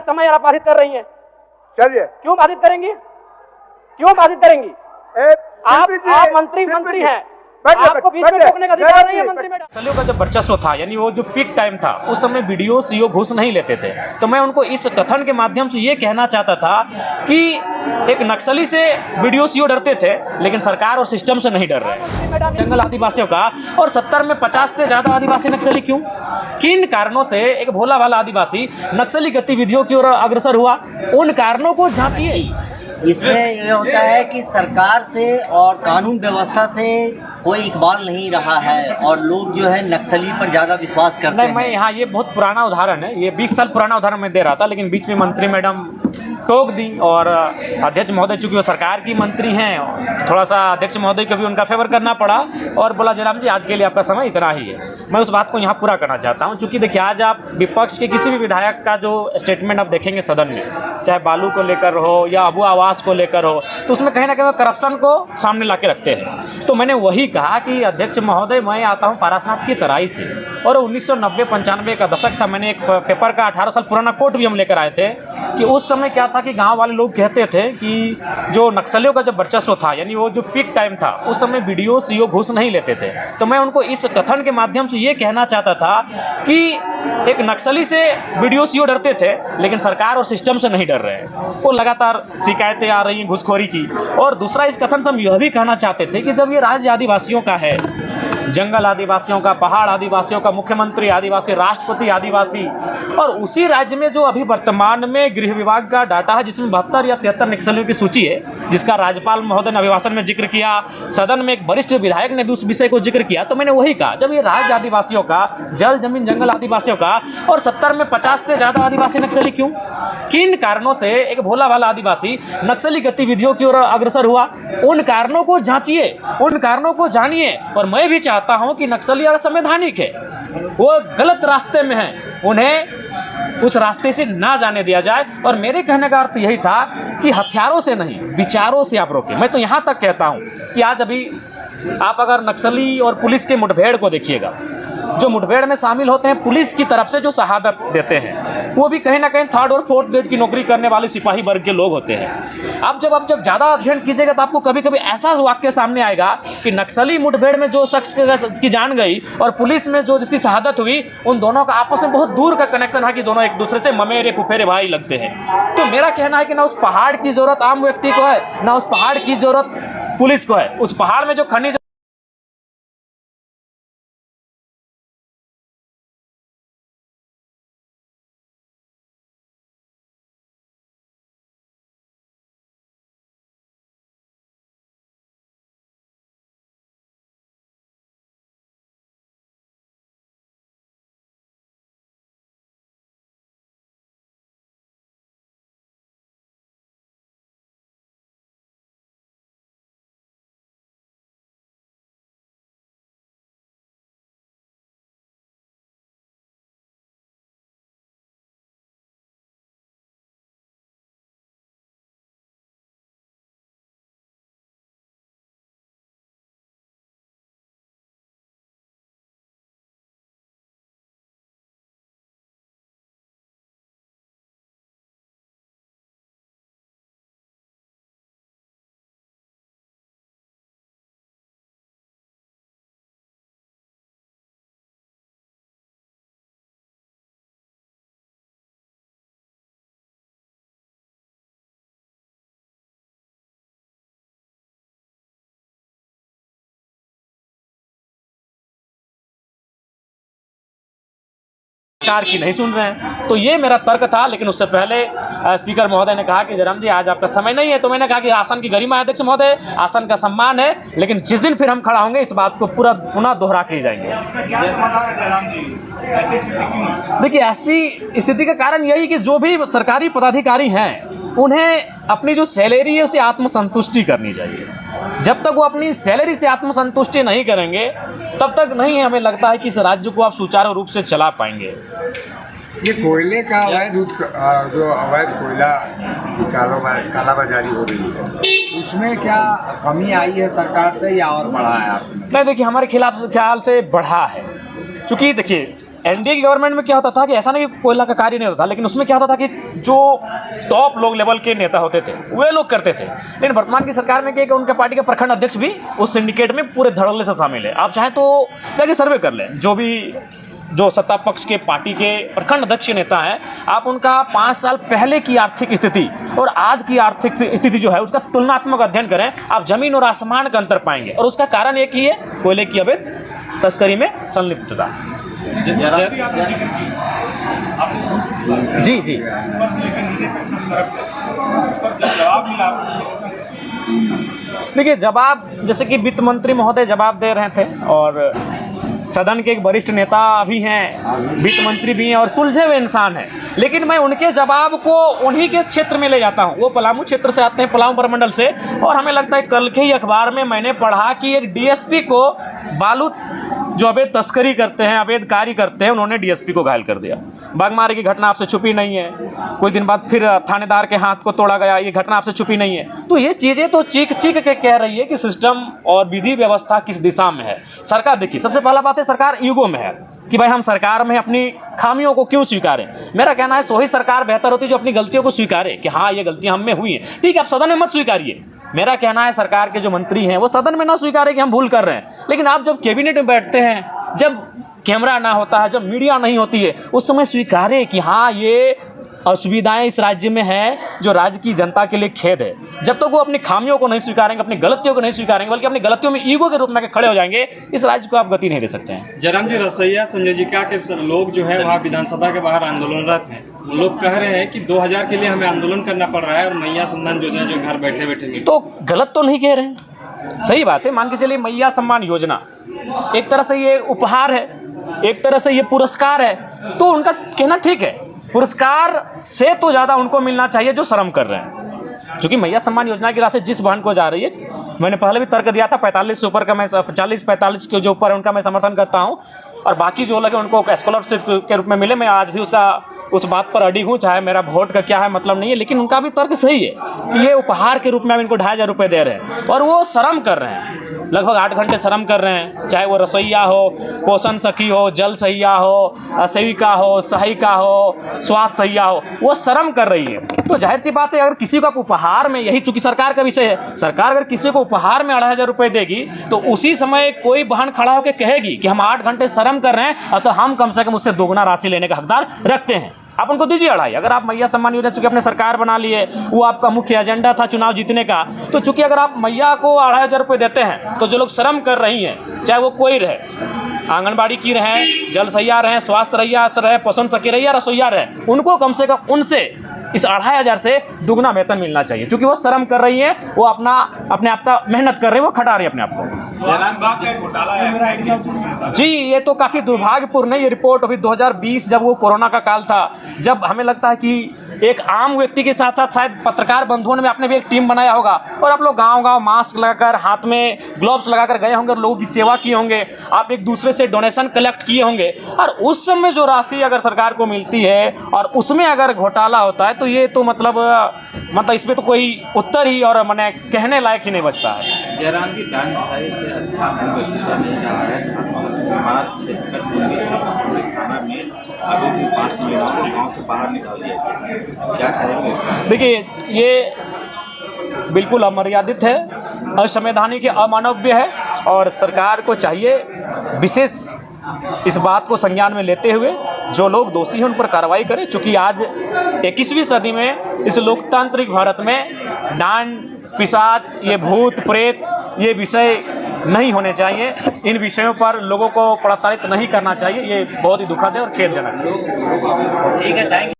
समय आप बाधित कर रही हैं। चलिए, क्यों बाधित करेंगी? क्यों बाधित करेंगी? आप मंत्री हैं, आपको बीच में टोकने का अधिकार नहीं है मंत्री मैडम। नक्सलियों का जब वर्चस्व था, यानी वो जो पीक टाइम था, उस समय वीडियो सीओ घूस नहीं लेते थे। तो मैं उनको इस कथन के माध्यम से ये कहना चाहता था कि एक नक्सली से वीडियो सीओ डरते थे, लेकिन सरकार और सिस्टम से नहीं डर रहे। जंगल आदिवासियों का, और 70 में 50 से ज़्यादा आदिवासी नक्सली क्यों? किन कारणों से एक भोला भाला आदिवासी नक्सली गतिविधियों की ओर अग्रसर हुआ? उन कारणों को जांचिए। इसमें ये होता है कि सरकार से और कानून व्यवस्था से कोई इकबाल नहीं रहा है और लोग जो है नक्सली पर ज़्यादा विश्वास करते हैं। मैं यहाँ ये बहुत पुराना उदाहरण है, ये 20 साल पुराना उदाहरण मैं दे रहा था, लेकिन बीच में मंत्री मैडम टोक दी और अध्यक्ष महोदय चूंकि वो सरकार की मंत्री हैं, थोड़ा सा अध्यक्ष महोदय को भी उनका फेवर करना पड़ा और बोला जयराम जी आज के लिए आपका समय इतना ही है। मैं उस बात को यहाँ पूरा करना चाहता हूँ, चूँकि देखिए आज आप विपक्ष के किसी भी विधायक का जो स्टेटमेंट आप देखेंगे सदन में, चाहे बालू को लेकर हो या अबू आवास को लेकर हो, तो उसमें कहीं ना कहीं करप्शन को सामने ला के रखते हैं। तो मैंने वही कहा कि अध्यक्ष महोदय मैं आता हूँ पारसनाथ की तराई से, और 1990-95 का दशक था। मैंने एक पेपर का 18 साल पुराना कोट भी हम लेकर आए थे कि उस समय क्या था कि गांव वाले लोग कहते थे कि जो नक्सलियों का जब वर्चस्व था, यानी वो जो पीक टाइम था, उस समय वीडियो सीओ घूस नहीं लेते थे। तो मैं उनको इस कथन के माध्यम से ये कहना चाहता था कि एक नक्सली से वीडियो सीओ डरते थे, लेकिन सरकार और सिस्टम से नहीं डर रहे हैं। वो लगातार शिकायतें आ रही हैं घुसखोरी की। और दूसरा इस कथन से हम यह भी कहना चाहते थे कि जब ये राज्य आदिवासियों का है, जंगल आदिवासियों का, पहाड़ आदिवासियों का, मुख्यमंत्री आदिवासी, राष्ट्रपति आदिवासी, और उसी राज्य में जो अभी वर्तमान में गृह विभाग का डाटा है जिसमें 72 या 73 नक्सलियों की सूची है, जिसका राज्यपाल महोदय ने अभिभाषण में जिक्र किया, सदन में एक वरिष्ठ विधायक ने भी उस विषय को जिक्र किया। तो मैंने वही कहा जब ये राज्य आदिवासियों का, जल जमीन जंगल आदिवासियों का, और 70 में 50 से ज़्यादा आदिवासी नक्सली क्यों? किन कारणों से एक भोला भाला आदिवासी नक्सली गतिविधियों की ओर अग्रसर हुआ? उन कारणों को जांचिए, उन कारणों को जानिए। और मैं भी चाहता हूं कि नक्सली असंवैधानिक है, वो गलत रास्ते में हैं, उन्हें उस रास्ते से ना जाने दिया जाए। और मेरे कहने का अर्थ यही था कि हथियारों से नहीं, विचारों से आप रोकें। मैं तो यहाँ तक कहता हूँ कि आज अभी आप अगर नक्सली और पुलिस के मुठभेड़ को देखिएगा, जो मुठभेड़ में शामिल होते हैं पुलिस की तरफ से जो शहादत देते हैं, वो भी कहीं ना कहीं 3rd और 4th ग्रेड की नौकरी करने वाले सिपाही वर्ग के लोग होते हैं। अब जब ज़्यादा अध्ययन कीजिएगा तो आपको कभी कभी ऐसा वाक्य सामने आएगा कि नक्सली मुठभेड़ में जो शख्स की जान गई और पुलिस में जो जिसकी शहादत हुई, उन दोनों का आपस में बहुत दूर का कनेक्शन है कि दोनों एक दूसरे से ममेरे फुफेरे भाई लगते हैं। तो मेरा कहना है कि ना उस पहाड़ की ज़रूरत आम व्यक्ति को है, ना उस पहाड़ की ज़रूरत पुलिस को है। उस पहाड़ में जो खनिज सरकार की नहीं सुन रहे हैं। तो ये मेरा तर्क था। लेकिन उससे पहले स्पीकर महोदय ने कहा कि जयराम जी आज आपका समय नहीं है। तो मैंने कहा कि आसन की गरिमा है अध्यक्ष महोदय, आसन का सम्मान है, लेकिन जिस दिन फिर हम खड़ा होंगे इस बात को पूरा पुनः दोहरा के जाएंगे। देखिए ऐसी स्थिति का कारण यही कि जो भी सरकारी पदाधिकारी हैं उन्हें अपनी जो सैलरी है उसे आत्मसंतुष्टि करनी चाहिए। जब तक वो अपनी सैलरी से आत्मसंतुष्टि नहीं करेंगे तब तक नहीं हमें लगता है कि इस राज्य को आप सुचारू रूप से चला पाएंगे। ये कोयले का अवैध जो अवैध कोयला की कालाबाजारी हो रही है, उसमें क्या कमी आई है सरकार से या और बढ़ा है आपने? नहीं, देखिए हमारे खिलाफ ख्याल से बढ़ा है। चूँकि देखिए एनडीए की गवर्नमेंट में क्या होता था कि ऐसा नहीं कि कोयला का कार्य नहीं होता था, लेकिन उसमें क्या होता था कि जो टॉप लोग लेवल के नेता होते थे वे लोग करते थे। लेकिन वर्तमान की सरकार में क्या है कि उनके पार्टी के प्रखंड अध्यक्ष भी उस सिंडिकेट में पूरे धड़ल्ले से शामिल है। आप चाहें तो जाके सर्वे कर लें, जो सत्ता पक्ष के पार्टी के प्रखंड अध्यक्ष नेता हैं, आप उनका 5 साल पहले की आर्थिक स्थिति और आज की आर्थिक स्थिति जो है उसका तुलनात्मक अध्ययन करें, आप जमीन और आसमान का अंतर पाएंगे। और उसका कारण एक ही है, कोयले की अवैध तस्करी में संलिप्तता। जी जी देखिए, जवाब जैसे कि वित्त मंत्री महोदय जवाब दे रहे थे और सदन के एक वरिष्ठ नेता भी हैं, वित्त मंत्री भी हैं और सुलझे हुए इंसान हैं, लेकिन मैं उनके जवाब को उन्हीं के क्षेत्र में ले जाता हूं। वो पलामू क्षेत्र से आते हैं, पलामू प्रमंडल से, और हमें लगता है कल के ही अखबार में मैंने पढ़ा कि एक डीएसपी को बालू जो अवैध तस्करी करते हैं, अवैध कार्य करते हैं, उन्होंने डीएसपी को घायल कर दिया। बागमारे की घटना आपसे छुपी नहीं है, कुछ दिन बाद फिर थानेदार के हाथ को तोड़ा गया, ये घटना आपसे छुपी नहीं है। तो ये चीज़ें तो चीख चीख के कह रही है कि सिस्टम और विधि व्यवस्था किस दिशा में है। सरकार देखिए, सबसे पहला बात है सरकार ईगो में है कि भाई हम सरकार में अपनी खामियों को क्यों स्वीकारें। मेरा कहना है वही सरकार बेहतर होती है जो अपनी गलतियों को स्वीकारे कि हाँ ये गलतियां हम में हुई हैं। ठीक है, आप सदन में मत स्वीकारिए, मेरा कहना है सरकार के जो मंत्री हैं वो सदन में ना स्वीकारे कि हम भूल कर रहे हैं, लेकिन आप जब कैबिनेट में बैठते हैं, जब कैमरा ना होता है, जब मीडिया नहीं होती है, उस समय स्वीकारें कि हाँ ये असुविधाएं इस राज्य में है जो राज्य की जनता के लिए खेद है। जब तक वो अपनी खामियों को नहीं स्वीकारेंगे, अपनी गलतियों को नहीं स्वीकारेंगे, बल्कि अपनी गलतियों में ईगो के रूप में खड़े हो जाएंगे, इस राज्य को आप गति नहीं दे सकते हैं। जयराम जी, रसैया संयोजिका के लोग जो है वहाँ विधानसभा के बाहर आंदोलनरत हैं। वो लोग कह रहे हैं कि 2000 के लिए हमें आंदोलन करना पड़ रहा है और मैया सम्मान योजना जो घर बैठे बैठे मिले। तो गलत तो नहीं कह रहे हैं, सही बात है। मान के चलिए मैया सम्मान योजना एक तरह से ये उपहार है, एक तरह से ये पुरस्कार है, तो उनका कहना ठीक है। पुरस्कार से तो ज़्यादा उनको मिलना चाहिए जो श्रम कर रहे हैं, क्योंकि मैया सम्मान योजना की राशि जिस बहन को जा रही है, मैंने पहले भी तर्क दिया था 45 से ऊपर का मैं 40-45 के जो ऊपर है उनका मैं समर्थन करता हूं, और बाकी जो लगे उनको स्कॉलरशिप के रूप में मिले, मैं आज भी उस बात पर अड़ी हूँ, चाहे मेरा वोट का क्या है मतलब नहीं है, लेकिन उनका भी तर्क सही है कि ये उपहार के रूप में हम इनको 2500 रुपये दे रहे हैं और वो श्रम कर रहे हैं, लगभग 8 घंटे श्रम कर रहे हैं, चाहे वो रसोईया हो, पोषण सखी हो, जल सहिया हो, सेविका हो, सहायिका हो, स्वास्थ्य सहिया हो, वो श्रम कर रही है। तो जाहिर सी बात है, अगर किसी को आप उपहार में, यही चूंकि सरकार का विषय है, सरकार अगर किसी को उपहार में 2500 रुपये देगी तो उसी समय कोई बहन खड़ा होकर कहेगी कि हम 8 घंटे श्रम कर रहे हैं, तो हम कम से कम उससे दोगुना राशि लेने का हकदार रखते हैं। आप उनको दीजिए 2.5। अगर आप मैया सम्मान योजना चूंकि अपने सरकार बना लिए, वो आपका मुख्य एजेंडा था चुनाव जीतने का, तो चूंकि अगर आप मैया को 2500 रुपये देते हैं, तो जो लोग श्रम कर रही हैं, चाहे वो कोई रहे, आंगनबाड़ी की रहे, जल सहिया रहे, स्वास्थ्य रहिया रहे, पोषण सखी रहिया, रसोईया रहे, उनको कम से कम उनसे इस 2500 से दुगना वेतन मिलना चाहिए, क्योंकि वो श्रम कर रही है, वो अपने आप का मेहनत कर रही है, वो खटा रही है अपने आप को। जी, ये तो काफ़ी दुर्भाग्यपूर्ण है। ये रिपोर्ट अभी 2020 जब वो कोरोना का काल था, जब हमें लगता है कि एक आम व्यक्ति के साथ साथ शायद पत्रकार बंधुओं ने आपने भी एक टीम बनाया होगा और आप लोग गांव-गांव मास्क लगाकर, हाथ में ग्लव्स लगाकर गए होंगे और लोगों की सेवा किए होंगे, आप एक दूसरे से डोनेशन कलेक्ट किए होंगे, और उस समय जो राशि अगर सरकार को मिलती है और उसमें अगर घोटाला होता है, तो ये तो मतलब इसमें तो कोई उत्तर ही और मैंने कहने लायक ही नहीं बचता है। जयराम जी, दान दशाई से अच्छा नहीं रहा है। समाज क्षेत्र थाना में अभी भी 5 महिलाओं को गाँव से बाहर निकाल दिया गया, क्या कहेंगे? देखिए, ये बिल्कुल अमर्यादित है, असंवैधानिक है, अमानवीय है, और सरकार को चाहिए विशेष इस बात को संज्ञान में लेते हुए जो लोग दोषी हैं उन पर कार्रवाई करें, क्योंकि आज 21वीं सदी में इस लोकतांत्रिक भारत में डांड, पिशाच, ये भूत प्रेत, ये विषय नहीं होने चाहिए। इन विषयों पर लोगों को प्रताड़ित नहीं करना चाहिए। ये बहुत ही दुखद है और खेदजनक है। ठीक है, थैंक यू।